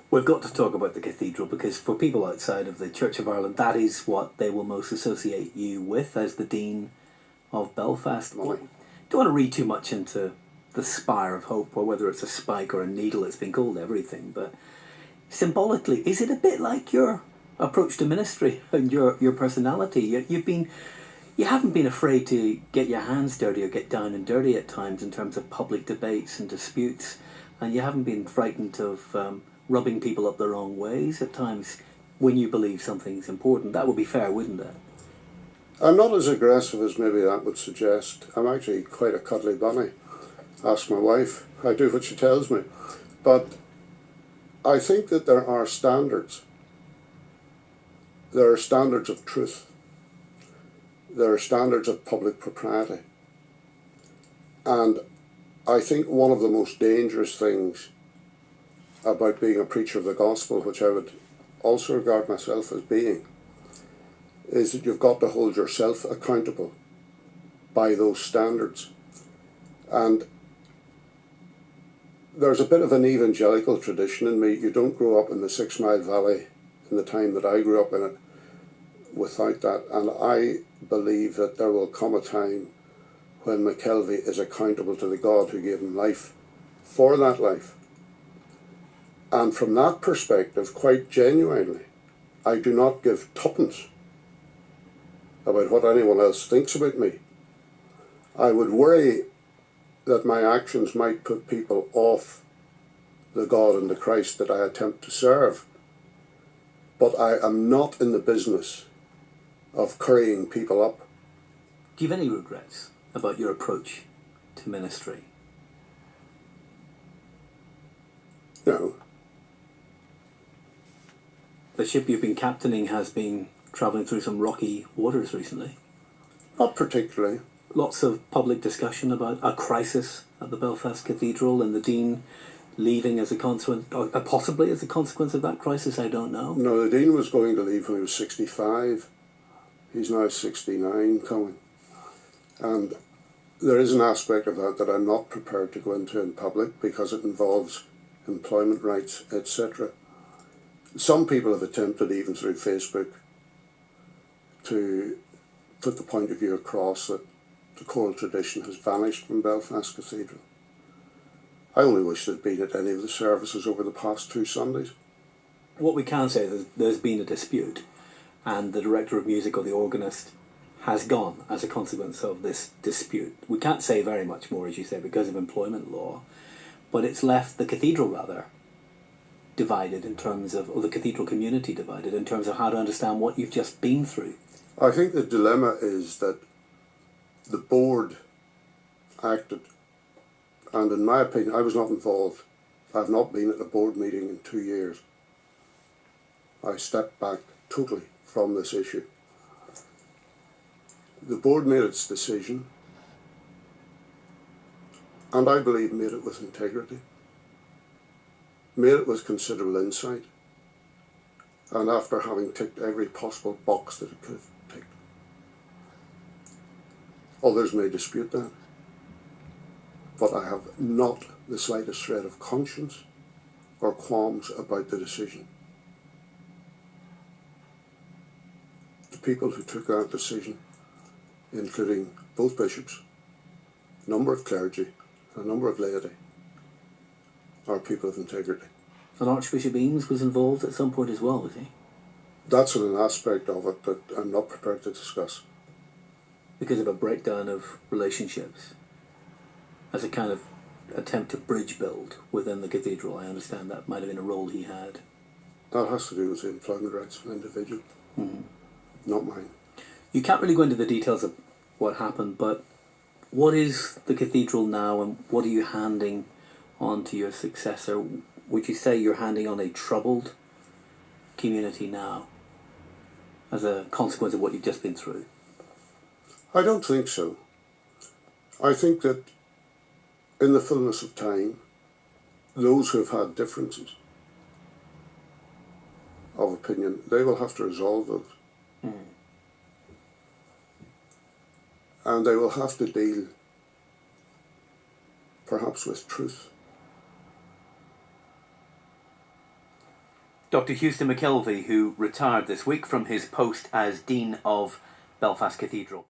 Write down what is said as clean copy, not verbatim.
We've got to talk about the cathedral, because for people outside of the Church of Ireland, that is what they will most associate you with as the Dean of Belfast. Don't want to read too much into the spire of hope, or whether it's a spike or a needle. It's been called everything, but symbolically, is it a bit like your approach to ministry and your personality? You haven't been afraid to get your hands dirty or get down and dirty at times in terms of public debates and disputes, and you haven't been frightened of rubbing people up the wrong ways at times when you believe something's important. That would be fair, wouldn't it? I'm not as aggressive as maybe that would suggest. I'm actually quite a cuddly bunny. Ask my wife. I do what she tells me. But I think that there are standards. There are standards of truth. There are standards of public propriety. And I think one of the most dangerous things about being a preacher of the gospel, which I would also regard myself as being, is that you've got to hold yourself accountable by those standards. And there's a bit of an evangelical tradition in me. You don't grow up in the 6 Mile Valley in the time that I grew up in it without that. And I believe that there will come a time when McKelvey is accountable to the God who gave him life for that life. And from that perspective, quite genuinely, I do not give tuppence about what anyone else thinks about me. I would worry that my actions might put people off the God and the Christ that I attempt to serve. But I am not in the business of currying people up. Do you have any regrets about your approach to ministry? No. The ship you've been captaining has been travelling through some rocky waters recently. Not particularly. Lots of public discussion about a crisis at the Belfast Cathedral and the Dean leaving as a consequence, or possibly as a consequence of that crisis, I don't know. No, the Dean was going to leave when he was 65. He's now 69 coming. And there is an aspect of that I'm not prepared to go into in public because it involves employment rights, etc. Some people have attempted, even through Facebook, to put the point of view across that the choral tradition has vanished from Belfast Cathedral. I only wish they'd been at any of the services over the past 2 Sundays. What we can say is there's been a dispute, and the director of music or the organist has gone as a consequence of this dispute. We can't say very much more, as you say, because of employment law, but it's left the cathedral rather divided in terms of, or the cathedral community divided in terms of how to understand what you've just been through. I think the dilemma is that the board acted, and in my opinion, I was not involved. I've not been at a board meeting in 2 years. I stepped back totally from this issue. The board made its decision, and I believe made it with integrity, made it with considerable insight, and after having ticked every possible box that it could have ticked. Others may dispute that, but I have not the slightest shred of conscience or qualms about the decision. The people who took that decision, including both bishops, a number of clergy, and a number of laity, are people of integrity. And Archbishop Eames was involved at some point as well, was he? That's an aspect of it that I'm not prepared to discuss. Because of a breakdown of relationships, as a kind of attempt to bridge build within the cathedral. I understand that might have been a role he had. That has to do with the employment rights of an individual, not mine. You can't really go into the details of what happened, but what is the cathedral now, and what are you handing on to your successor? Would you say you're handing on a troubled community now as a consequence of what you've just been through? I don't think so. I think that in the fullness of time, those who have had differences of opinion, they will have to resolve those. And they will have to deal perhaps with truth. Dr. Houston McKelvey, who retired this week from his post as Dean of Belfast Cathedral.